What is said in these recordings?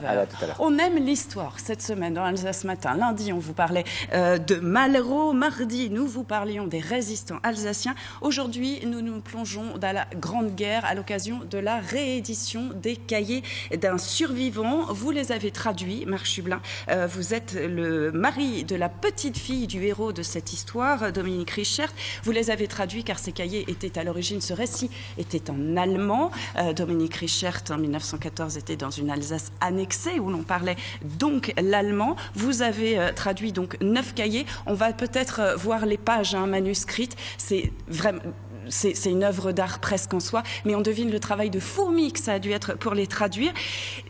À tout à l'heure. On aime l'histoire cette semaine dans Alsace Matin. Lundi, on vous parlait de Malraux. Mardi, nous vous parlions des résistants alsaciens. Aujourd'hui, nous nous plongeons dans la Grande Guerre à l'occasion de la réédition des cahiers d'un survivant. Vous les avez traduits, Marc Chublin. Vous êtes le mari de la petite fille du héros de cette histoire, Dominique Richert. Vous les avez traduits car ces cahiers étaient à l'origine, ce récit était en allemand. Dominique Richert, en 1914, était dans une Alsace annexée où l'on parlait donc l'allemand. Vous avez traduit donc 9 cahiers. On va peut-être voir les pages manuscrites. C'est vraiment... C'est une œuvre d'art presque en soi, mais on devine le travail de fourmi que ça a dû être pour les traduire.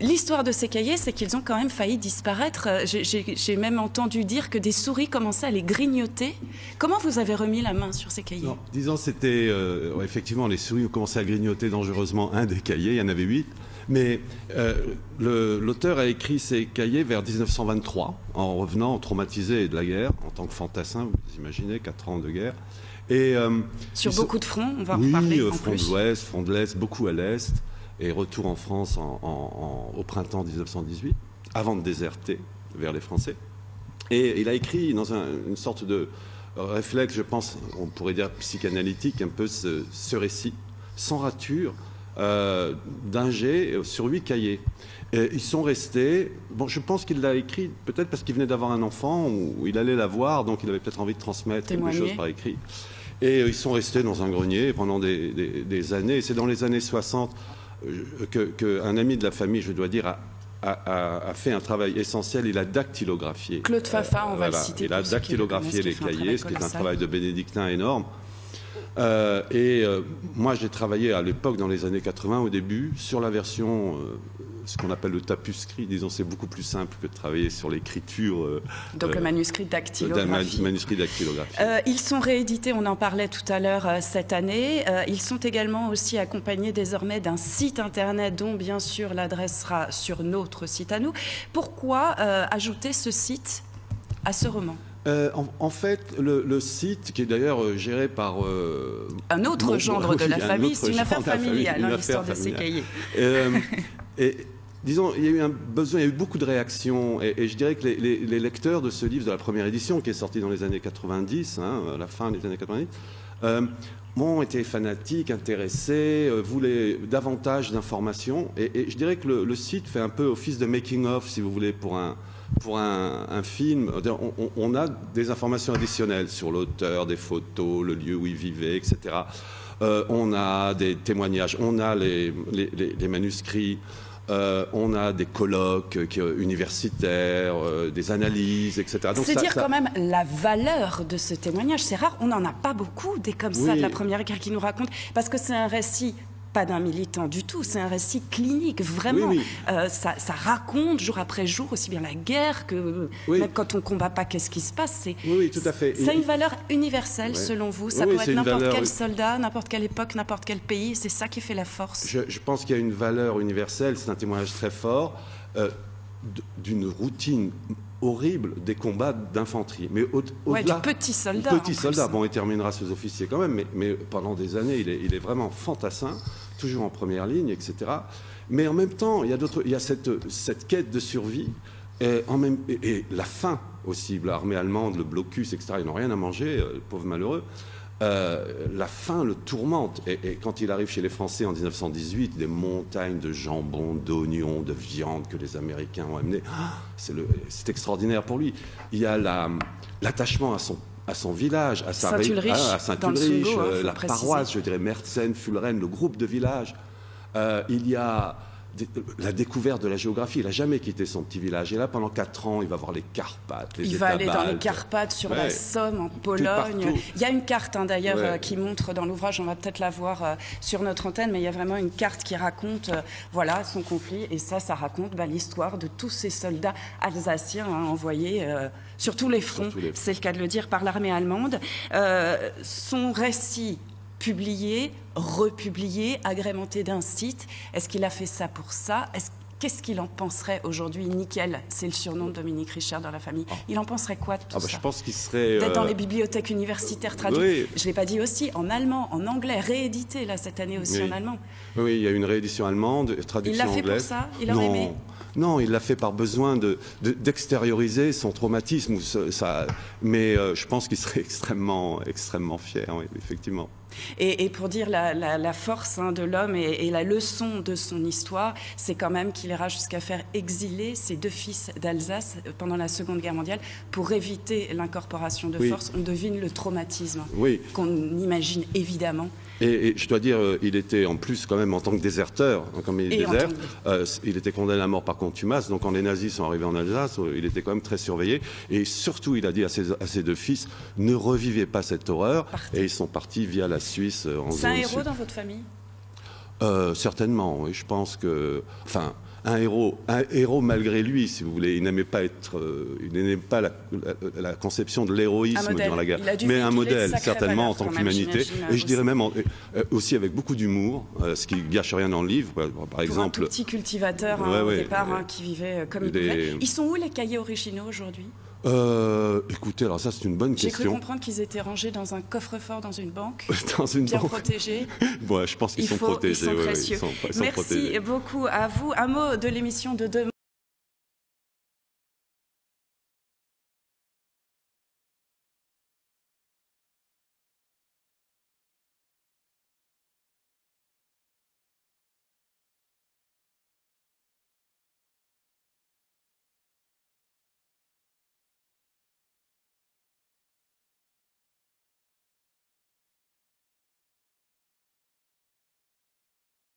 L'histoire de ces cahiers, c'est qu'ils ont quand même failli disparaître. J'ai même entendu dire que des souris commençaient à les grignoter. Comment vous avez remis la main sur ces cahiers? Non, disons, c'était... effectivement, les souris ont commencé à grignoter dangereusement un des cahiers. Il y en avait 8. Mais l'auteur a écrit ces cahiers vers 1923, en revenant traumatisé de la guerre, en tant que fantassin, vous imaginez, 4 ans de guerre. Et, sur beaucoup de fronts, on va en oui, reparler en front plus. de l'Ouest, front de l'Est, beaucoup à l'Est, et retour en France au printemps 1918, avant de déserter vers les Français. Et il a écrit dans une sorte de réflexe, je pense, on pourrait dire psychanalytique, un peu ce récit, sans rature, d'un jet sur 8 cahiers. Et ils sont restés... Bon, je pense qu'il l'a écrit peut-être parce qu'il venait d'avoir un enfant, ou il allait l'avoir, donc il avait peut-être envie de transmettre quelque chose par écrit. Et ils sont restés dans un grenier pendant des années. Et c'est dans les années 60 qu'un ami de la famille, je dois dire, a fait un travail essentiel. Il a dactylographié. Claude Fafin, on va le citer. Il a dactylographié les cahiers, ce qui est un travail de bénédictin énorme. Moi, j'ai travaillé à l'époque, dans les années 80, au début, sur la version, ce qu'on appelle le tapuscrit. Disons, c'est beaucoup plus simple que de travailler sur l'écriture. Donc le manuscrit dactylographie. Manuscrit dactylographie. Ils sont réédités, on en parlait tout à l'heure, cette année. Ils sont également aussi accompagnés désormais d'un site internet dont, bien sûr, l'adresse sera sur notre site à nous. Pourquoi ajouter ce site à ce roman ? En fait, le site, qui est d'ailleurs géré par... un autre gendre de la famille, c'est une affaire familiale, l'histoire de ces cahiers. Et disons, il y a eu un besoin, il y a eu beaucoup de réactions, et je dirais que les lecteurs de ce livre, de la première édition, qui est sorti dans les années 90, à la fin des années 90, ont été fanatiques, intéressés, voulaient davantage d'informations, et je dirais que le site fait un peu office de making-of, si vous voulez, pour un film. On a des informations additionnelles sur l'auteur, des photos, le lieu où il vivait, etc. On a des témoignages, on a les manuscrits, on a des colloques universitaires, des analyses, etc. C'est dire quand même la valeur de ce témoignage. C'est rare, on n'en a pas beaucoup des comme ça de la Première Guerre qui nous racontent, parce que c'est un récit pas d'un militant du tout, c'est un récit clinique, vraiment. Ça raconte jour après jour aussi bien la guerre que même quand on combat pas, qu'est-ce qui se passe. Oui, tout à fait. C'est une valeur universelle selon vous. Ça peut être n'importe quel soldat, n'importe quelle époque, n'importe quel pays. C'est ça qui fait la force. Je pense qu'il y a une valeur universelle. C'est un témoignage très fort d'une routine horrible des combats d'infanterie. Mais au-delà, du petit soldat. Petit soldat. Bon, il terminera sous officier quand même, mais pendant des années, il est vraiment fantassin, toujours en première ligne, etc. Mais en même temps, il y a cette quête de survie, et la faim aussi. L'armée allemande, le blocus, etc., ils n'ont rien à manger, les pauvres malheureux. La faim le tourmente. Et quand il arrive chez les Français en 1918, des montagnes de jambon, d'oignons, de viande que les Américains ont amené, c'est extraordinaire pour lui. Il y a l'attachement à son village, à Saint-Ulrich, la paroisse, je dirais, Merzhen, Fulren, le groupe de village. Il y a la découverte de la géographie. Il n'a jamais quitté son petit village. Et là, pendant 4 ans, il va voir les Carpates, les États baltes. Il va aller dans les Carpates, sur la Somme, en Pologne. Il y a une carte, d'ailleurs, qui montre dans l'ouvrage, on va peut-être la voir sur notre antenne, mais il y a vraiment une carte qui raconte son conflit. Et ça raconte l'histoire de tous ces soldats alsaciens envoyés sur tous les fronts, c'est le cas de le dire, par l'armée allemande. Son récit publié, republié, agrémenté d'un site. Est-ce qu'il a fait ça pour ça ? qu'est-ce qu'il en penserait aujourd'hui? Nickel, c'est le surnom de Dominique Richard dans la famille. Il en penserait quoi de tout ça? Je pense qu'il serait... D'être dans les bibliothèques universitaires traduites. Oui. Je ne l'ai pas dit aussi, en allemand, en anglais, réédité là cette année aussi en allemand. Oui, il y a une réédition allemande, traduction anglaise. Il l'a fait pour ça? Il aurait aimé? Non, il l'a fait par besoin d'extérioriser son traumatisme. Mais je pense qu'il serait extrêmement fier, oui, effectivement. Et pour dire la force de l'homme et la leçon de son histoire, c'est quand même qu'il ira jusqu'à faire exiler ses 2 fils d'Alsace pendant la Seconde Guerre mondiale pour éviter l'incorporation de force. On devine le traumatisme qu'on imagine évidemment. Et je dois dire, il était en plus quand même en tant que déserteur, comme il déserte, il était condamné à mort par contumace, donc quand les nazis sont arrivés en Alsace, il était quand même très surveillé. Et surtout, il a dit à ses 2 fils, ne revivez pas cette horreur. Et ils sont partis via la Suisse. C'est un héros dans votre famille? Certainement, oui. Je pense que... Enfin, un héros malgré lui, si vous voulez. Il n'aimait pas la conception de l'héroïsme durant la guerre, mais un modèle certainement en tant qu'humanité. Et je dirais même aussi avec beaucoup d'humour, ce qui gâche rien dans le livre. Par exemple, un tout petit cultivateur au départ qui vivait comme il pouvait. Ils sont où les cahiers originaux aujourd'hui? Écoutez, alors ça c'est une bonne question. J'ai cru comprendre qu'ils étaient rangés dans un coffre-fort dans une banque, bien protégés. Ouais, je pense qu'ils sont protégés. Ils sont précieux. Ils sont Merci protégés. beaucoup à vous. Un mot de l'émission de demain.